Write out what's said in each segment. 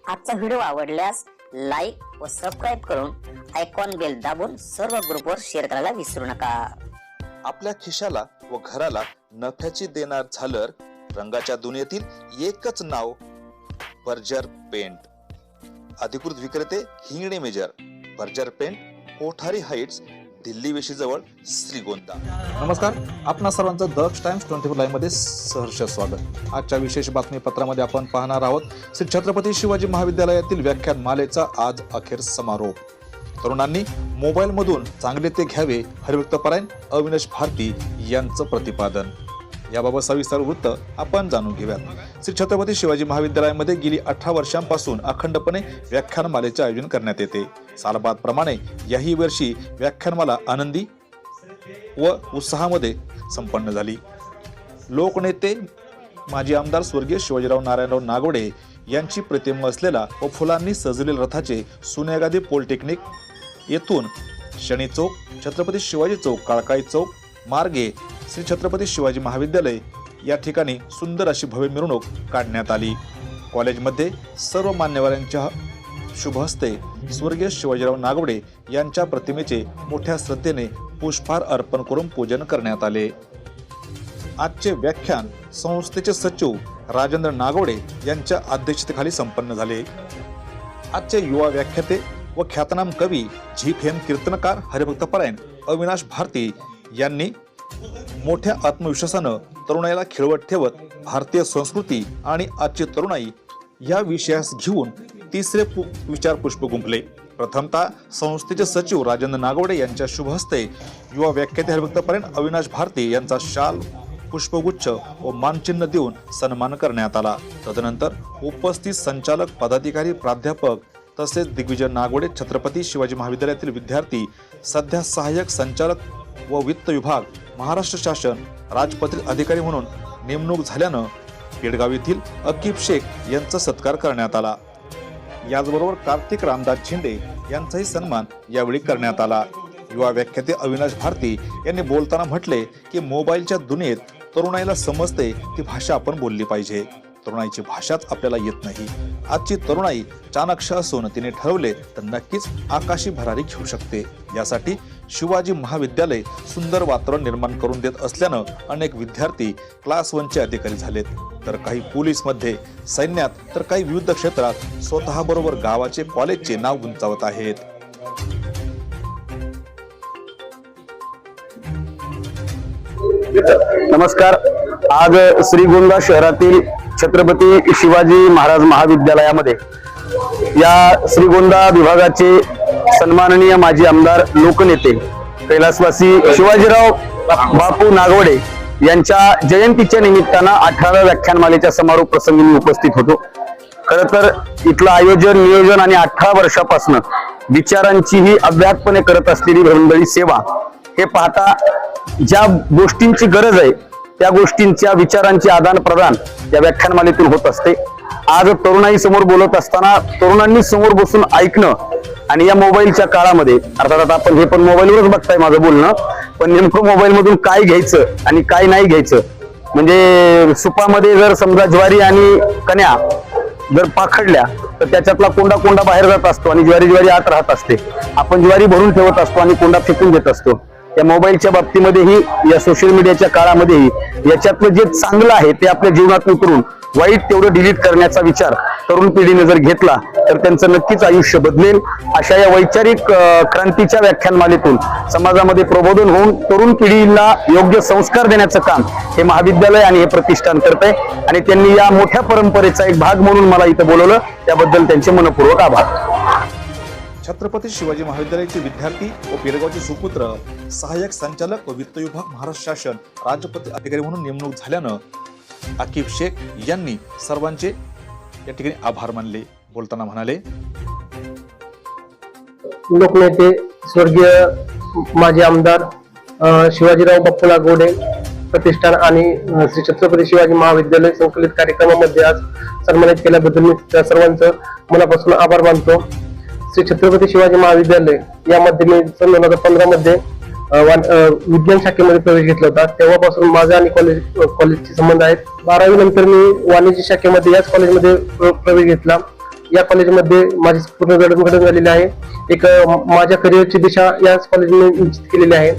आजचा व्हिडिओ आवडल्यास लाईक व सबस्क्राईब करून आयकॉन बेल दाबून सर्व ग्रुपवर शेअर करायला विसरू नका। आपल्या खिशाला व घराला नफ्याची देणार झालर रंगाच्या दुनियेतील एकच नाव बर्जर पेंट। अधिकृत विक्रेते Hingane major, Berger paint, Kothari heights, Delhi वेशीजवळ, श्रीगोंदा। नमस्कार, आपणा सर्वांचं द टाइम्स 24 लाईव्ह मध्ये सहर्ष स्वागत। आजच्या विशेष बातमीपत्रामध्ये आपण पाहणार आहोत श्री छत्रपती शिवाजी महाविद्यालयातील व्याख्यानमालेचा आज अखेर समारोप। तरुणांनी मोबाईल मधून चांगले ते घ्यावे, हरिभक्तपरायण अविनाश भारती यांचं प्रतिपादन। याबाबत सविस्तर वृत्त आपण जाणून घेऊयात। श्री छत्रपती शिवाजी महाविद्यालयामध्ये गेली 18 वर्षांपासून अखंडपणे व्याख्यानमालेचे आयोजन करण्यात येते। सालबाद प्रमाणे याही वर्षी व्याख्यानमाला आनंदी व उत्साहामध्ये संपन्न झाली। लोकनेते माजी आमदार स्वर्गीय शिवाजीराव नारायणराव नागवडे यांची प्रतिमा असलेला व फुलांनी सजलेल्या रथाचे सोनेगादी पॉलिटेक्निक येथून शनी चौक, छत्रपती शिवाजी चौक, काळकाई चौक मार्गे श्री छत्रपती शिवाजी महाविद्यालय या ठिकाणी सुंदर अशी भव्य मिरवणूक काढण्यात आली। कॉलेजमध्ये सर्व मान्यवरांच्या शुभ हस्ते स्वर्गीय शिवाजीराव नागवडे यांच्या प्रतिमेचे मोठ्या श्रद्धेने पुष्पहार अर्पण करून पूजन करण्यात आले। आजचे व्याख्यान संस्थेचे सचिव राजेंद्र नागवडे यांच्या अध्यक्षतेखाली संपन्न झाले। आजचे युवा व्याख्याते व ख्यातनाम कवी झीप कीर्तनकार हरिभक्तपरायण अविनाश भारती यांनी मोठ्या आत्मविश्वासानं तरुणाईला खिळवत ठेवत भारतीय संस्कृती आणि आजची तरुणाई या विषयास घेऊन तिसरे विचार पुष्प गुंफले। प्रथमतः संस्थेचे सचिव राजेंद्र नागवडे यांच्या शुभ हस्ते युवा व्याख्याते हरिभक्तपरायण अविनाश भारती यांचा शाल, पुष्पगुच्छ व मानचिन्ह देऊन सन्मान करण्यात आला। तदनंतर उपस्थित संचालक, पदाधिकारी, प्राध्यापक तसेच दिग्विजय नागवडे छत्रपती शिवाजी महाविद्यालयातील विद्यार्थी, सध्या सहाय्यक संचालक व वित्त विभाग महाराष्ट्र शासन राजपत्रित अधिकारी म्हणून नेमणूक झाल्यानं पेडगाव येथील अकीब शेख यांचा सत्कार करण्यात आला। याचबरोबर कार्तिक रामदास झेंडे यांचाही सन्मान यावेळी करण्यात आला। युवा व्याख्याते अविनाश भारती यांनी बोलताना म्हटले की मोबाईलच्या दुनियेत तरुणाईला समजते ती भाषा आपण बोलली पाहिजे। तरुणाईची भाषाच आपल्याला येत नाही। आजची तरुणाई चाणक्ष असून तिने ठरवले तर नक्कीच आकाशी भरारी घेऊ शकते। यासाठी शिवाजी महाविद्यालय सुंदर वातावरण निर्माण करून देत असल्यानं अनेक विद्यार्थी क्लास 1चे अधिकारी झालेत, तर काही पोलीस मध्ये, सैन्यात, तर काही विविध क्षेत्रात स्वतः बरोबर गावाचे, कॉलेजचे नाव गुंचावत आहेत। नमस्कार, आज श्रीगोंदा शहरातील छत्रपती शिवाजी महाराज महाविद्यालयामध्ये या श्रीगोंदा विभागाचे सन्माननीय माजी आमदार, लोकनेते, कैलासवासी शिवाजीराव बापू नागवडे यांच्या जयंतीच्या निमित्तानं 18व्या व्याख्यानमालेच्या समारोप प्रसंगी मी उपस्थित होतो। खरं तर इथलं आयोजन, नियोजन आणि 18 वर्षापासून विचारांची ही अव्याहतपणे करत असलेली भरंदळी सेवा हे पाहता ज्या गोष्टींची गरज आहे त्या गोष्टींच्या विचारांची आदान प्रदान या व्याख्यानमालेतून होत असते। आज तरुणाई समोर बोलत असताना तरुणांनी समोर बसून ऐकणं आणि या मोबाईलच्या काळामध्ये, अर्थात आता आपण हे पण मोबाईलवरच बघताय माझं बोलणं, पण नेमकं मोबाईल मधून काय घ्यायचं आणि काय नाही घ्यायचं, म्हणजे सुपामध्ये जर समजा ज्वारी आणि कण्या जर पाखडल्या तर त्याच्यातला कोंडा कोंडा बाहेर जात असतो आणि ज्वारी आत राहत असते। आपण ज्वारी भरून ठेवत असतो आणि कोंडा फेकून देत असतो। या मोबाईलच्या बाबतीमध्येही, या सोशल मीडियाच्या काळामध्येही याच्यातलं जे चांगलं आहे ते आपल्या जीवनात उतरून वाईट तेवढं डिलीट करण्याचा विचार तरुण पिढीने जर घेतला तर त्यांचं नक्कीच आयुष्य बदलेल। अशा या वैचारिक क्रांतीच्या व्याख्यानमालेतून समाजामध्ये प्रबोधन होऊन तरुण पिढीला योग्य संस्कार देण्याचं काम हे महाविद्यालय आणि हे प्रतिष्ठान करतंय आणि त्यांनी या मोठ्या परंपरेचा एक भाग म्हणून मला इथं बोलवलं, त्याबद्दल त्यांचे मनपूर्वक आभार। छत्रपती शिवाजी महाविद्यालयाचे विद्यार्थी व पेडगावचे सुपुत्र, सहाय्यक संचालक व वित्त विभाग महाराष्ट्र शासन राजपत्रित अधिकारी म्हणून नेमणूक झाल्यानं अकीब शेख यांनी सर्वांचे या ठिकाणी आभार मानले। बोलताना म्हणाले, लोकनेते स्वर्गीय माजी आमदार शिवाजीराव बापू नागवडे प्रतिष्ठान आणि श्री छत्रपती शिवाजी महाविद्यालय संकलित कार्यक्रमामध्ये आज सन्मानित केल्याबद्दल मी त्या सर्वांचं मनापासून आभार मानतो। श्री छत्रपती शिवाजी महाविद्यालय यामध्ये मी सन 2015 मध्ये विज्ञान शाखेमध्ये प्रवेश घेतला होता। तेव्हापासून माझा आणि कॉलेजचे संबंध आहेत। 12वी नंतर मी वाणिज्य शाखेमध्ये याच कॉलेजमध्ये प्रवेश घेतला। या कॉलेजमध्ये माझी पूर्ण जडणघडण झालेली आहे. एक माझ्या करिअरची दिशा याच कॉलेजने निश्चित केलेली आहे.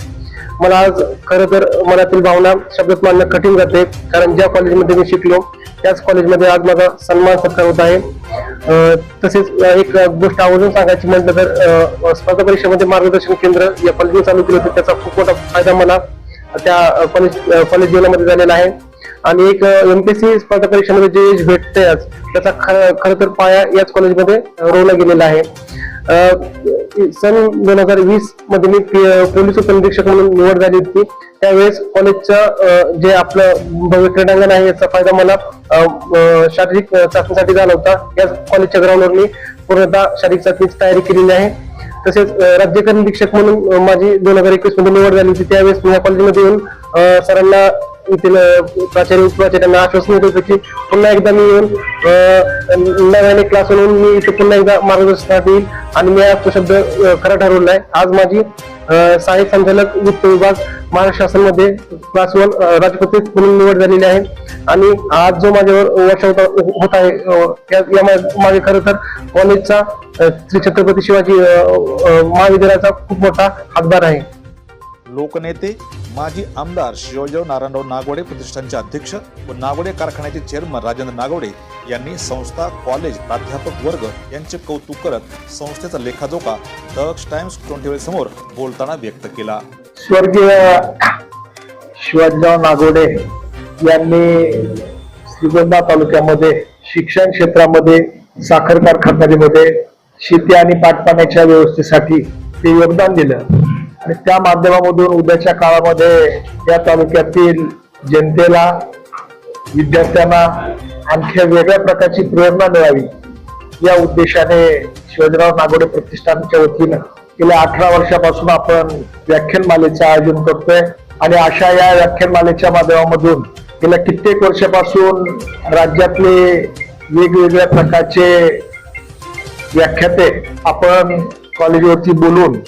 मला आज खरं तर मनातील भावना शब्दात मांडणं कठीण जाते, कारण ज्या कॉलेजमध्ये मी शिकलो त्याच कॉलेजमध्ये आज माझा सन्मान सत्कार होत आहे. तसेच एक गोष्ट आवर्जून सांगायची म्हटलं तर स्पर्धा परीक्षेमध्ये मार्गदर्शन केंद्र या कॉलेजने चालू केलं होतं. त्याचा खूप मोठा फायदा मला त्या कॉलेज जीवनामध्ये झालेला आहे. आणि एक एमपीएससी स्पर्धा परीक्षेमध्ये जे यश भेटते आज त्याचा खरं तर पाया याच कॉलेजमध्ये रोवला गेलेला आहे. सन 2020 मध्ये मी पोलीस उपनिरीक्षक म्हणून निवड झाली होती. त्यावेळेस कॉलेजचं जे आपलं भव्य क्रीडांगण आहे याचा फायदा मला शारीरिक चाचणीसाठी झाला होता. याच कॉलेजच्या ग्राउंडवर मी पूर्णतः शारीरिक चाचणीची तयारी केलेली आहे. तसेच राज्य निरीक्षक म्हणून माझी 2021 मध्ये निवड झाली होती. त्यावेळेस मी या कॉलेजमध्ये येऊन सरांना येथील प्राचार्य उपप्राचार्यांना आश्वासन देत होतो की पुन्हा एकदा मी येऊन नव्याने क्लास म्हणून मी इथे पुन्हा एकदा मार्गदर्शनात येईल आणि मी आज तो शब्द खरा ठरवला आहे. आज माझी सहाय्यक संचालक वित्त विभाग महाराष्ट्र शासनामध्ये क्लास 1 राजपत्रित म्हणून निवड झालेली आहे. आणि आज जो माझ्यावर वर्ष होत आहे या मागे खरं तर कॉलेजचा श्री छत्रपती शिवाजी महाविद्यालयाचा खूप मोठा हातभार आहे. लोकनेते माजी आमदार शिवाजीराव नारायणराव नागवडे प्रतिष्ठानचे अध्यक्ष व नागवडे कारखान्याचे चेअरमन राजेंद्र नागवडे यांनी संस्था, कॉलेज, प्राध्यापक वर्ग यांचे कौतुक करत संस्थेचा लेखाजोखा दक्ष टाइम्स 24 समोर बोलताना व्यक्त केला. स्वर्गीय शिवाजीराव नागवडे यांनी श्रीगोंदा तालुक्यामध्ये शिक्षण क्षेत्रामध्ये, साखर कारखान्यामध्ये, शेती आणि पाटपाण्याच्या व्यवस्थेसाठी ते योगदान दिलं आणि त्या माध्यमामधून उद्याच्या काळामध्ये या तालुक्यातील जनतेला, विद्यार्थ्यांना आणखी वेगळ्या प्रकारची प्रेरणा मिळावी या उद्देशाने शिवाजीराव नागवडे प्रतिष्ठानच्या वतीनं गेल्या 18 वर्षापासून आपण व्याख्यानमालेचं आयोजन करतोय. आणि अशा या व्याख्यानमालेच्या माध्यमामधून गेल्या कित्येक वर्षापासून राज्यातले वेगवेगळ्या प्रकारचे व्याख्याते आपण कॉलेजवरती बोलून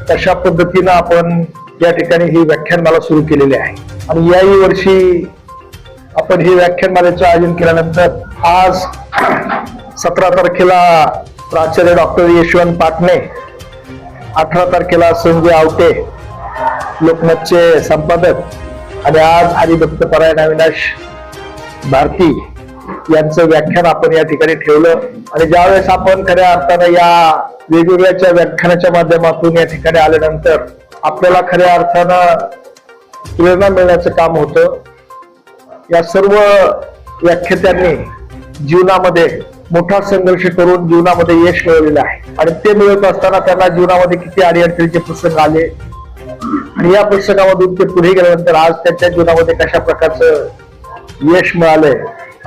तशा पद्धतीनं आपण या ठिकाणी ही व्याख्यानमाला सुरू केलेली आहे. आणि याही वर्षी आपण ही व्याख्यानमालेचं आयोजन केल्यानंतर आज 17 तारखेला प्राचार्य डॉक्टर यशवंत पाटणे, 18 तारखेला संजय आवटे लोकमतचे संपादक आणि आज हरिभक्त परायण अविनाश भारती यांचं व्याख्यान आपण या ठिकाणी ठेवलं. आणि ज्यावेळेस आपण खऱ्या अर्थानं या वेगवेगळ्या व्याख्यानाच्या माध्यमातून या ठिकाणी आल्यानंतर आपल्याला खऱ्या अर्थानं प्रेरणा मिळण्याचं काम होतं. या सर्व व्याख्यात्यांनी जीवनामध्ये मोठा संघर्ष करून जीवनामध्ये यश मिळवलेलं आहे आणि ते मिळवत असताना त्यांना जीवनामध्ये किती अडीअडचणीचे प्रसंग आले आणि या प्रसंगामधून ते पुढे गेल्यानंतर आज त्यांच्या जीवनामध्ये कशा प्रकारचं यश मिळालंय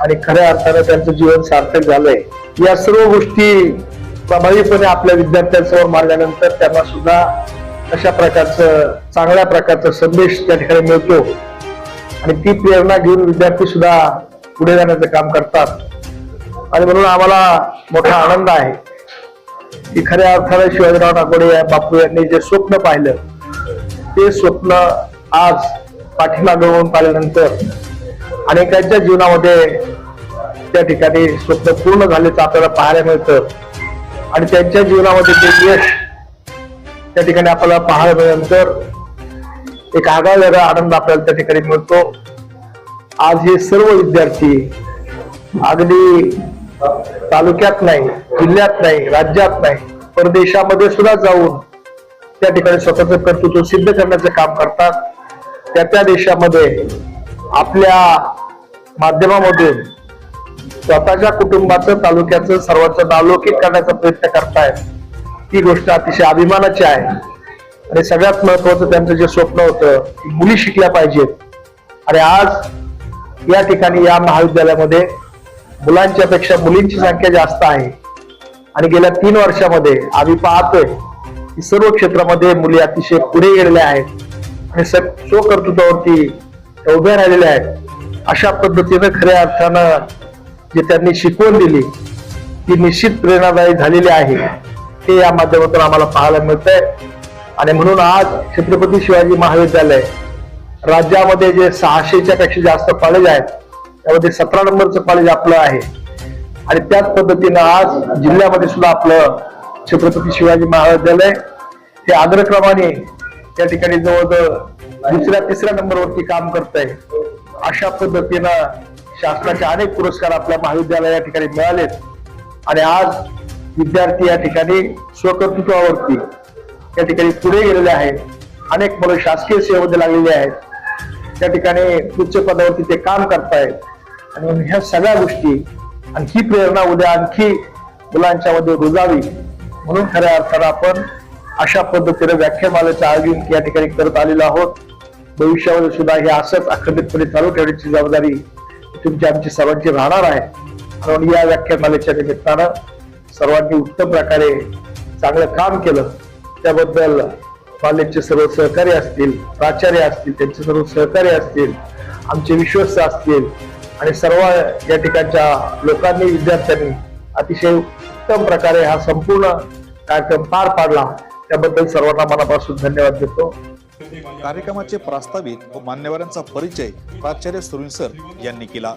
आणि खऱ्या अर्थानं त्यांचं जीवन सार्थक झालंय. या सर्व गोष्टी प्रभावीपणे आपल्या विद्यार्थ्यांसमोर मांडल्यानंतर त्यांना सुद्धा अशा प्रकारचं चांगल्या प्रकारचा संदेश त्या ठिकाणी मिळतो आणि ती प्रेरणा घेऊन विद्यार्थी सुद्धा पुढे जाण्याचं काम करतात. आणि म्हणून आम्हाला मोठा आनंद आहे की खऱ्या अर्थानं शिवाजीराव नागवडे या बापू यांनी जे स्वप्न पाहिलं ते स्वप्न आज पाठीमागे होऊन पाहिल्यानंतर अनेकांच्या जीवनामध्ये त्या ठिकाणी स्वप्न पूर्ण झाल्याचं आपल्याला पाहायला मिळतं आणि त्यांच्या जीवनामध्ये ते यश त्या ठिकाणी आपल्याला पाहायला मिळाल्यानंतर एक आगळा वेगळा आनंद आपल्याला त्या ठिकाणी मिळतो. आज हे सर्व विद्यार्थी अगदी तालुक्यात नाही, जिल्ह्यात नाही, राज्यात नाही, परदेशामध्ये सुद्धा जाऊन त्या ठिकाणी स्वतःचं कर्तृत्व सिद्ध करण्याचं काम करतात. त्या देशामध्ये आपल्या माध्यमामधून स्वतःच्या कुटुंबाचं, तालुक्याचं, सर्वांचं नावलौकिक करण्याचा प्रयत्न करतायत. ही गोष्ट अतिशय अभिमानाची आहे आणि सगळ्यात महत्वाचं त्यांचं जे स्वप्न होतं की मुली शिकल्या पाहिजेत आणि आज या ठिकाणी या महाविद्यालयामध्ये मुलांच्या पेक्षा मुलींची संख्या जास्त आहे. आणि गेल्या 3 वर्षामध्ये आम्ही पाहतोय की सर्व क्षेत्रामध्ये मुली अतिशय पुढे गेलेल्या आहेत आणि स्वकर्तृत्वावरती उभ्या राहिलेल्या आहेत. अशा पद्धतीनं खऱ्या अर्थानं जे त्यांनी शिकवण दिली ती निश्चित प्रेरणादायी झालेली आहे हे या माध्यमातून आम्हाला पाहायला मिळतंय. आणि म्हणून आज छत्रपती शिवाजी महाविद्यालय राज्यामध्ये जे 600च्या पेक्षा जास्त कॉलेज आहेत त्यामध्ये 17 नंबरचं कॉलेज आपलं आहे. आणि त्याच पद्धतीनं आज जिल्ह्यामध्ये सुद्धा आपलं छत्रपती शिवाजी महाविद्यालय हे अग्रक्रमाने त्या ठिकाणी जवळजवळ दुसऱ्या तिसऱ्या नंबरवरती काम करत आहे. अशा पद्धतीनं शासनाचे अनेक पुरस्कार आपल्या महाविद्यालया या ठिकाणी मिळालेत आणि आज विद्यार्थी या ठिकाणी स्वकर्तृत्वावरती या ठिकाणी पुढे गेलेले आहेत. अनेक मुलं शासकीय सेवेमध्ये लागलेली आहेत, त्या ठिकाणी उच्च पदावरती ते काम करतायत आणि म्हणून ह्या सगळ्या गोष्टी आणि ही प्रेरणा उद्या आणखी मुलांच्या मध्ये रुजावी म्हणून खऱ्या अर्थानं आपण अशा पद्धतीने व्याख्यानमालेचं आयोजन या ठिकाणी करत आलेलो आहोत. भविष्यामध्ये सुद्धा हे असंच अखंडितपणे चालू ठेवण्याची जबाबदारी तुमची आमची सर्वांची राहणार आहे. म्हणून या व्याख्यानमालेच्या निमित्तानं सर्वांनी उत्तम प्रकारे चांगलं काम केलं त्याबद्दल कॉलेजचे सर्व सहकारी असतील, प्राचार्य असतील, त्यांचे सर्व सहकारी असतील, आमचे विश्वस्त असतील आणि सर्व या ठिकाणच्या लोकांनी, विद्यार्थ्यांनी अतिशय उत्तम प्रकारे हा संपूर्ण कार्यक्रम पार पाडला त्याबद्दल सर्वांना मनापासून धन्यवाद देतो. कार्यक्रमाचे प्रास्ताविक व मान्यवरांचा परिचय प्राचार्य सुरीन सर यांनी केला.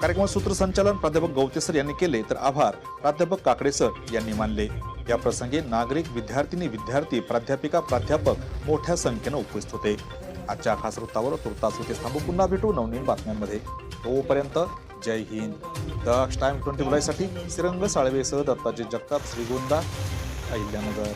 कार्यक्रम सूत्रसंचालन प्राध्यापक गवते सर यांनी केले तर आभार प्राध्यापक काकडे सर यांनी मानले. या प्रसंगी नागरिक, विद्यार्थिनी, विद्यार्थी, प्राध्यापिका, प्राध्यापक मोठ्या संख्येने उपस्थित होते. आजच्या खास वृत्तावर तुर्तास इथे थांबू. पुन्हा भेटू नवनवीन बातम्यांमध्ये. तोपर्यंत जय हिंद. दक्ष टाइम 24 साठी श्रीरंग साळवेसह दत्ताजी जगताप, श्रीगोंदा, अहिल्यानगर.